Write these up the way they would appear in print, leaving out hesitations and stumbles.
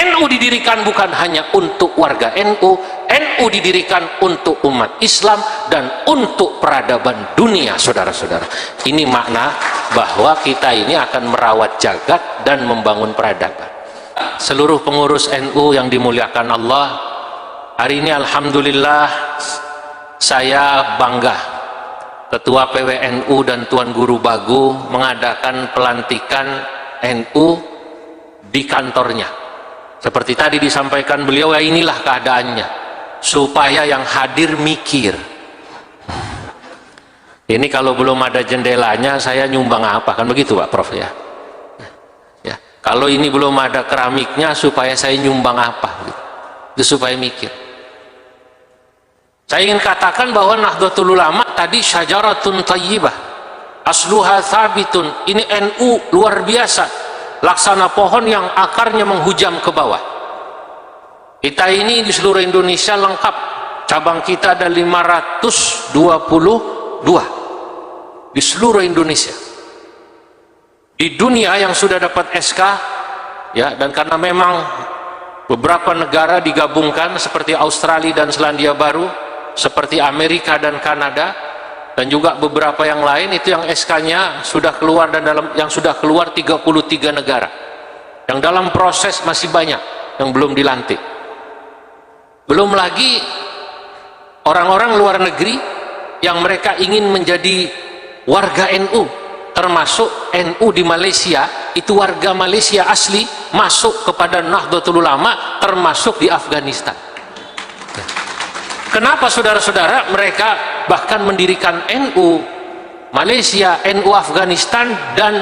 NU didirikan bukan hanya untuk warga NU, NU didirikan untuk umat Islam dan untuk peradaban dunia, saudara-saudara. Ini makna bahwa kita ini akan merawat jagat dan membangun peradaban. Seluruh pengurus NU yang dimuliakan Allah, hari ini alhamdulillah saya bangga Ketua PWNU dan Tuan Guru Bagu mengadakan pelantikan NU di kantornya. Seperti tadi disampaikan beliau, ya inilah keadaannya, supaya yang hadir mikir. Ini kalau belum ada jendelanya saya nyumbang apa, kan begitu Pak Prof ya? Ya, kalau ini belum ada keramiknya supaya saya nyumbang apa? Itu supaya mikir. Saya ingin katakan bahwa Nahdlatul Ulama tadi syajaratun thayyibah asluha thabitun. Ini NU luar biasa, laksana pohon yang akarnya menghujam ke bawah. Kita ini di seluruh Indonesia lengkap, cabang kita ada 522 di seluruh Indonesia. Di dunia yang sudah dapat SK ya, dan karena memang beberapa negara digabungkan seperti Australia dan Selandia Baru, seperti Amerika dan Kanada, dan juga beberapa yang lain, itu yang SK-nya sudah keluar, dan yang sudah keluar 33 negara. Yang dalam proses masih banyak yang belum dilantik. Belum lagi orang-orang luar negeri yang mereka ingin menjadi warga NU, termasuk NU di Malaysia, itu warga Malaysia asli masuk kepada Nahdlatul Ulama, termasuk di Afghanistan. Kenapa saudara-saudara mereka bahkan mendirikan NU Malaysia, NU Afghanistan, dan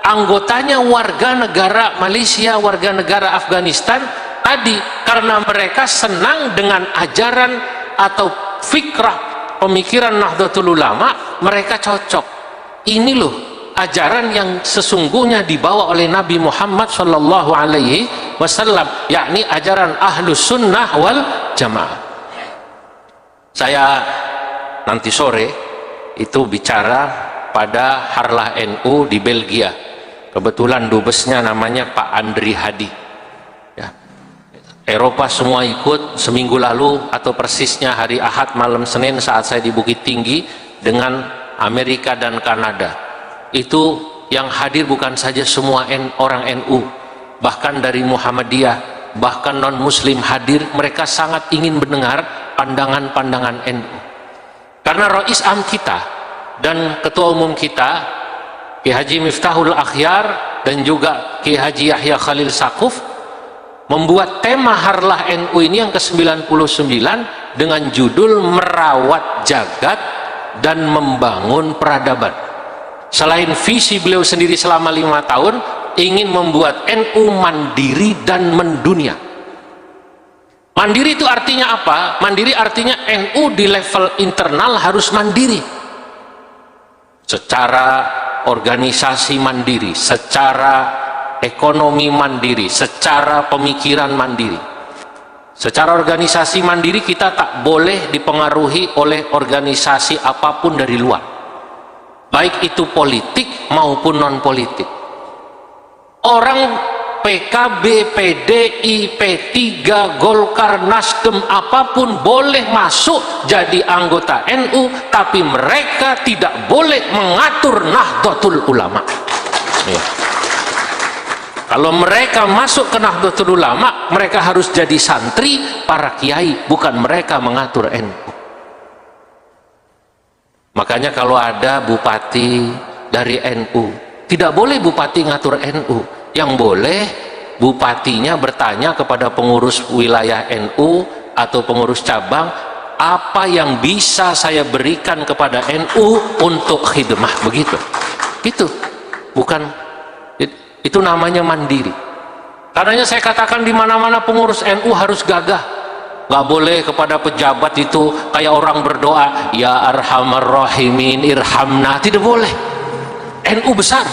anggotanya warga negara Malaysia, warga negara Afghanistan tadi? Karena mereka senang dengan ajaran atau fikrah pemikiran Nahdlatul Ulama, mereka cocok. Ini loh ajaran yang sesungguhnya dibawa oleh Nabi Muhammad SAW, yakni ajaran Ahlus Sunnah wal Jamaah. Saya nanti sore itu bicara pada Harlah NU di Belgia. Kebetulan dubesnya namanya Pak Andri Hadi ya. Eropa semua ikut. Seminggu lalu atau persisnya hari Ahad malam Senin saat saya di Bukit Tinggi dengan Amerika dan Kanada, itu yang hadir bukan saja semua orang NU, bahkan dari Muhammadiyah, bahkan non muslim hadir. Mereka sangat ingin mendengar pandangan-pandangan NU, karena Rais Am kita dan Ketua Umum kita Ki Haji Miftahul Akhyar dan juga Ki Haji Yahya Khalil Sakuf membuat tema Harlah NU ini yang ke-99 dengan judul Merawat Jagat dan Membangun Peradaban. Selain visi beliau sendiri selama 5 tahun ingin membuat NU mandiri dan mendunia. Mandiri itu artinya apa? Mandiri artinya NU di level internal harus mandiri, secara organisasi mandiri, secara ekonomi mandiri, secara pemikiran mandiri. Secara organisasi mandiri kita tak boleh dipengaruhi oleh organisasi apapun dari luar, baik itu politik maupun non politik. Orang PKB, PDI, P3, Golkar, Nasdem, apapun boleh masuk jadi anggota NU, tapi mereka tidak boleh mengatur Nahdlatul Ulama ya. Kalau mereka masuk ke Nahdlatul Ulama, mereka harus jadi santri para kiai, bukan mereka mengatur NU. Makanya kalau ada bupati dari NU, tidak boleh bupati ngatur NU. Yang boleh bupatinya bertanya kepada pengurus wilayah NU atau pengurus cabang, apa yang bisa saya berikan kepada NU untuk khidmah, begitu. Itu bukan, itu namanya mandiri. Karenanya saya katakan di mana-mana pengurus NU harus gagah. Gak boleh kepada pejabat itu kayak orang berdoa, ya arhamar rahimin irhamna, tidak boleh. NU besar.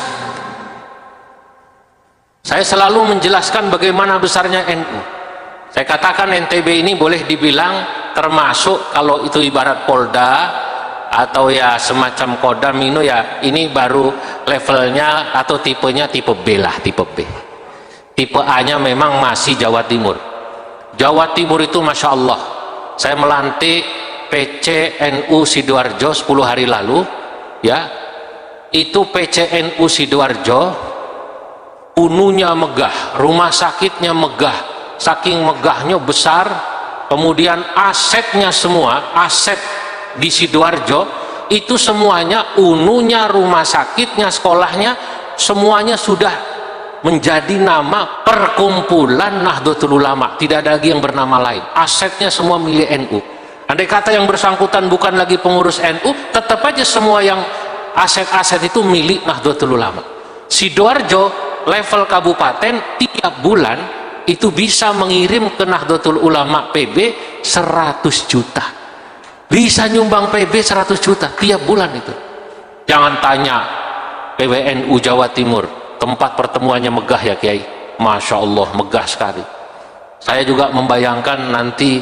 Saya selalu menjelaskan bagaimana besarnya NU. Saya katakan NTB ini boleh dibilang termasuk, kalau itu ibarat Polda atau ya semacam Kodam ini, ya ini baru levelnya atau tipenya tipe B lah, tipe B. Tipe A-nya memang masih Jawa Timur. Jawa Timur itu Masya Allah, saya melantik PCNU Sidoarjo 10 hari lalu, ya, itu PCNU Sidoarjo ununya megah, rumah sakitnya megah, saking megahnya besar, kemudian asetnya semua, aset di Sidoarjo itu semuanya, ununya, rumah sakitnya, sekolahnya, semuanya sudah menjadi nama perkumpulan Nahdlatul Ulama, tidak ada lagi yang bernama lain, asetnya semua milik NU. Andai kata yang bersangkutan bukan lagi pengurus NU, tetap aja semua yang aset-aset itu milik Nahdlatul Ulama. Sidoarjo level kabupaten tiap bulan itu bisa mengirim ke Nahdlatul Ulama PB 100 juta, bisa nyumbang PB 100 juta tiap bulan itu. Jangan tanya PWNU Jawa Timur, tempat pertemuannya megah ya Kiai, Masya Allah megah sekali. Saya juga membayangkan nanti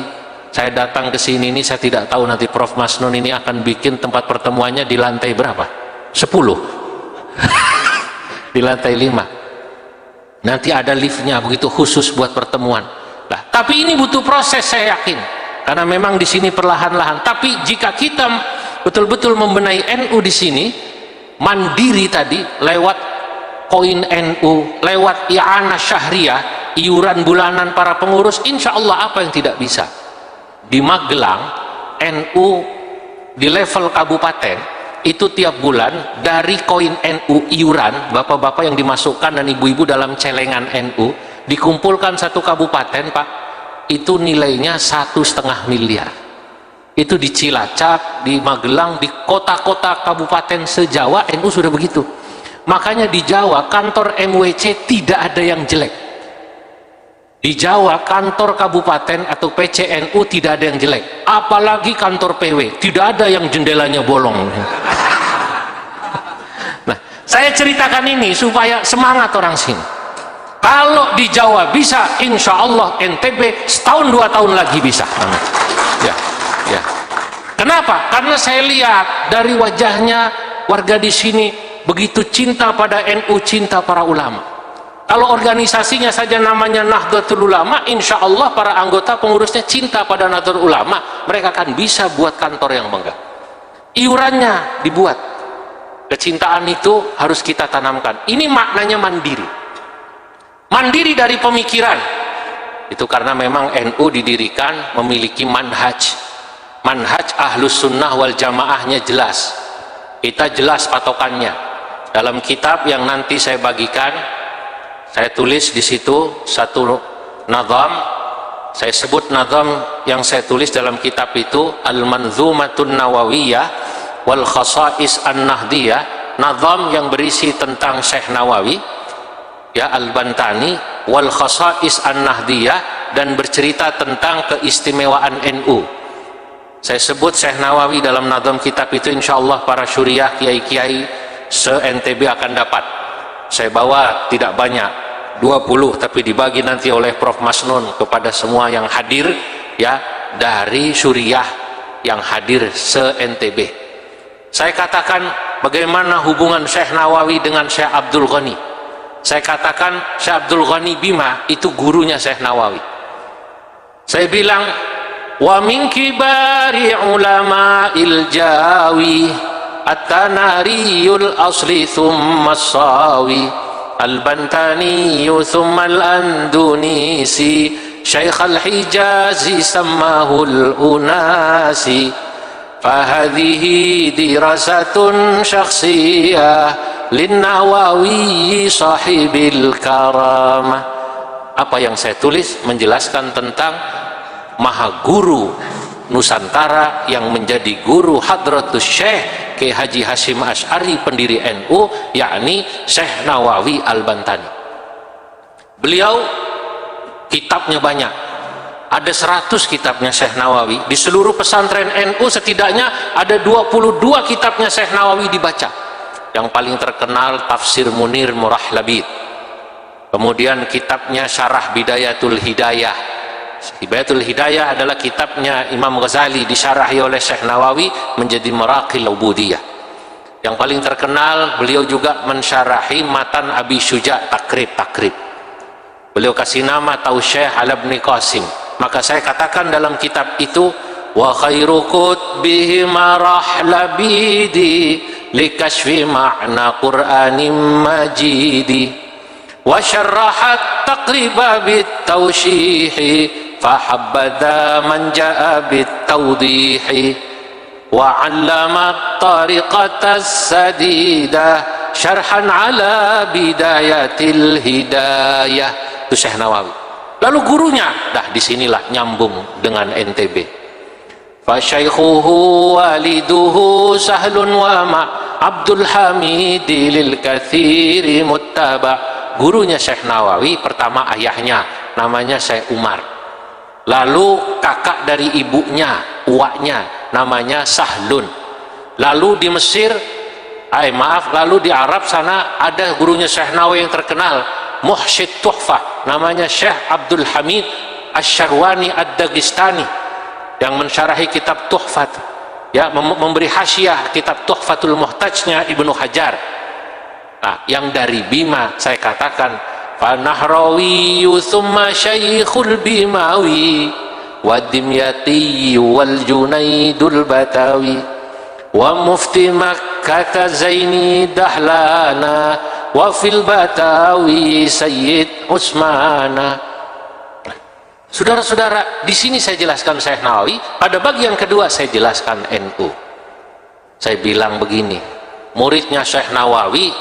saya datang ke sini ini, saya tidak tahu nanti Prof. Masnun ini akan bikin tempat pertemuannya di lantai berapa? 10 di lantai 5. Nanti ada liftnya begitu khusus buat pertemuan. Nah, tapi ini butuh proses, saya yakin, karena memang di sini perlahan-lahan. Tapi jika kita betul-betul membenahi NU di sini, mandiri tadi lewat koin NU, lewat i'anah syahriyah, iuran bulanan para pengurus, insya Allah apa yang tidak bisa. Di Magelang NU di level kabupaten itu tiap bulan dari koin NU iuran bapak-bapak yang dimasukkan dan ibu-ibu dalam celengan NU dikumpulkan satu kabupaten Pak, itu nilainya 1,5 miliar. Itu di Cilacap, di Magelang, di kota-kota kabupaten se-Jawa NU sudah begitu. Makanya di Jawa kantor MWC tidak ada yang jelek. Di Jawa kantor kabupaten atau PCNU tidak ada yang jelek, apalagi kantor PW tidak ada yang jendelanya bolong. Nah, saya ceritakan ini supaya semangat orang sini. Kalau di Jawa bisa, insya Allah NTB setahun 2 tahun lagi bisa. Ya, ya. Kenapa? Karena saya lihat dari wajahnya warga di sini begitu cinta pada NU, cinta para ulama. Kalau organisasinya saja namanya Nahdlatul Ulama, insya Allah para anggota pengurusnya cinta pada Nahdlatul Ulama, mereka akan bisa buat kantor yang megah. Iurannya dibuat. Kecintaan itu harus kita tanamkan. Ini maknanya mandiri. Mandiri dari pemikiran. Itu karena memang NU didirikan memiliki manhaj. Manhaj Ahlus Sunnah wal Jamaahnya jelas. Kita jelas patokannya. Dalam kitab yang nanti saya bagikan, saya tulis di situ satu nazam, saya sebut nazam yang saya tulis dalam kitab itu Al-Manzumatun Nawawiyah wal Khasa'is An-Nahdiyah, nazam yang berisi tentang Syekh Nawawi, ya, Al-Bantani, wal Khasa'is An-Nahdiyah, dan bercerita tentang keistimewaan NU. Saya sebut Syekh Nawawi dalam nazam kitab itu, insya Allah para syuriah, kiai-kiai se-NTB akan dapat. Saya bawa tidak banyak, 20, tapi dibagi nanti oleh Prof. Masnun kepada semua yang hadir, ya, dari syuriah yang hadir se-NTB. Saya katakan bagaimana hubungan Syekh Nawawi dengan Syekh Abdul Ghani. Saya katakan Syekh Abdul Ghani Bima itu gurunya Syekh Nawawi. Saya bilang wa min kibari ulama'il Jawi at-Tanariyul asli thumma as-Sawi al-Bantaniyu thumma al-Andunisi Syekh al-Hijazi sammahul unasi fahadhihi dirasatun syakhsiyah lin-Nawawi sahibil karamah. Apa yang saya tulis menjelaskan tentang Maha Guru Nusantara yang menjadi guru Hadratus Syekh Kiai Haji Hasyim Asy'ari pendiri NU, yakni Syekh Nawawi Al-Bantani. Beliau kitabnya banyak, ada 100 kitabnya Syekh Nawawi. Di seluruh pesantren NU setidaknya ada 22 kitabnya Syekh Nawawi dibaca. Yang paling terkenal Tafsir Munir Murah Labid, kemudian kitabnya Syarah Bidayatul Hidayah. Bidayatul Hidayah adalah kitabnya Imam Ghazali, disyarahi oleh Syekh Nawawi menjadi Maraqil Ubudiyah. Yang paling terkenal beliau juga mensyarahi matan Abi Syuja Takrib. Beliau kasih nama Tausyih ala ibn Qasim. Maka saya katakan dalam kitab itu, wa khairu kutbihi marahlabidi likashfi ma'na Qur'anim majidi wa syarrahat taqriba bitawshihi fahabbadha man ja'a bitawdihi wa 'allama tariqatas sadidah syarhan ala bidayatil hidayah. Itu Syekh Nawawi. Lalu gurunya, dah disinilah nyambung dengan NTB. Fa syaikhuhu waliduhu sahlun wa ma Abdul Hamid lil katsiri muttaba. Gurunya Syekh Nawawi pertama ayahnya namanya Syekh Umar. Lalu kakak dari ibunya, uaknya namanya Sahlun. Lalu di Mesir, lalu di Arab sana ada gurunya Syekh Nawawi yang terkenal, Muhsyid Tuhfah, namanya Syekh Abdul Hamid Asy-Syarwani Ad-Dagistani, yang mensyarahi kitab Tuhfat, ya, memberi hasyiah kitab Tuhfatul Muhtajnya Ibnu Hajar. Nah, yang dari Bima saya katakan fa Nahrawi tsumma Syekhul Bimawi wa Dimyati wal Junaidul Batawi wa mufti Makkah Zaini Dahlana wa fil Batawi Sayyid Utsmana. Saudara-saudara, di sini saya jelaskan Syekh Nawawi, pada bagian kedua saya jelaskan NU. Saya bilang begini, muridnya Syekh Nawawi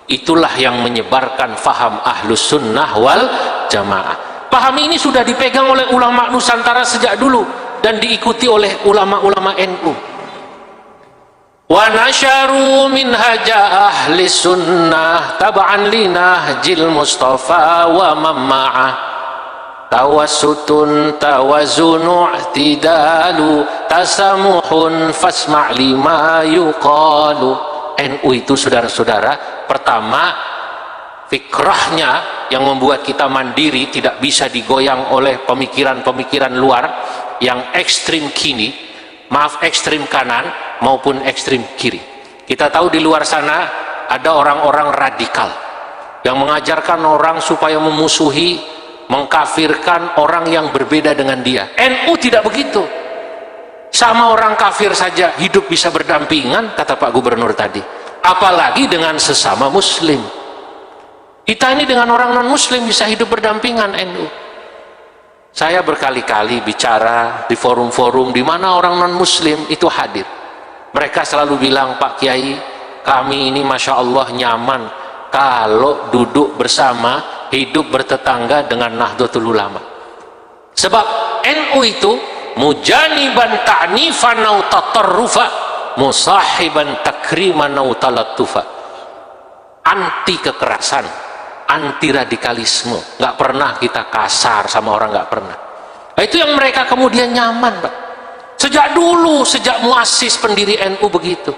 itulah yang menyebarkan faham Ahlus Sunnah wal Jamaah. Paham ini sudah dipegang oleh ulama Nusantara sejak dulu dan diikuti oleh ulama-ulama NU. Wa nasyaru minhaja ahli sunnah tab'an linahjil Mustafa wa mamma'ah tawassutun tawazunu i'tidalu tasamuhun fasma' lima yuqalu. NU itu saudara-saudara, pertama fikrahnya yang membuat kita mandiri, tidak bisa digoyang oleh pemikiran-pemikiran luar yang ekstrim kini, ekstrim kanan maupun ekstrim kiri. Kita tahu di luar sana ada orang-orang radikal yang mengajarkan orang supaya memusuhi, mengkafirkan orang yang berbeda dengan dia. NU tidak begitu. Sama orang kafir saja hidup bisa berdampingan, kata Pak Gubernur tadi, apalagi dengan sesama muslim. Kita ini dengan orang non muslim bisa hidup berdampingan. NU, saya berkali-kali bicara di forum-forum di mana orang non muslim itu hadir. Mereka selalu bilang, Pak Kiai, kami ini Masya Allah nyaman kalau duduk bersama, hidup bertetangga dengan Nahdlatul Ulama. Sebab NU itu mujaniban ta'nifan au tatarrufa musahiban takriman au talattufa. Anti kekerasan, anti radikalisme, nggak pernah kita kasar sama orang, nggak pernah. Nah, itu yang mereka kemudian nyaman, Pak. Sejak dulu, sejak muassis pendiri NU begitu.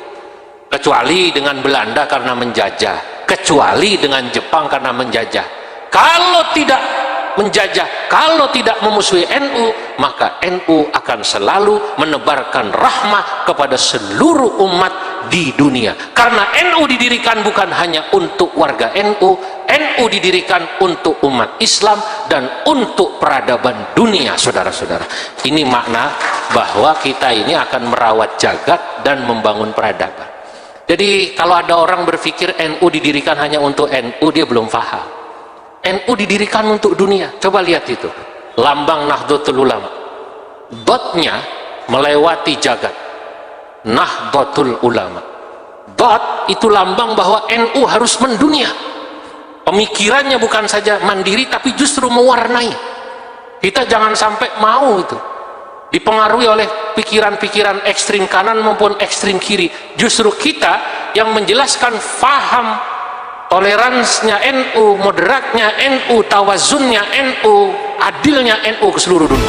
Kecuali dengan Belanda karena menjajah, kecuali dengan Jepang karena menjajah. Kalau tidak menjajah, kalau tidak memusuhi NU, maka NU akan selalu menebarkan rahmah kepada seluruh umat di dunia. Karena NU didirikan bukan hanya untuk warga NU, NU didirikan untuk umat Islam dan untuk peradaban dunia, saudara-saudara. Ini makna bahwa kita ini akan merawat jagat dan membangun peradaban. Jadi kalau ada orang berpikir NU didirikan hanya untuk NU, dia belum paham. NU didirikan untuk dunia. Coba lihat itu, lambang Nahdlatul Ulama, dotnya melewati jagat. Nahdlatul Ulama, dot itu lambang bahwa NU harus mendunia. Pemikirannya bukan saja mandiri, tapi justru mewarnai. Kita jangan sampai mau itu dipengaruhi oleh pikiran-pikiran ekstrim kanan maupun ekstrim kiri. Justru kita yang menjelaskan faham toleransinya NU, moderatnya NU, tawazunnya NU, adilnya NU ke seluruh dunia.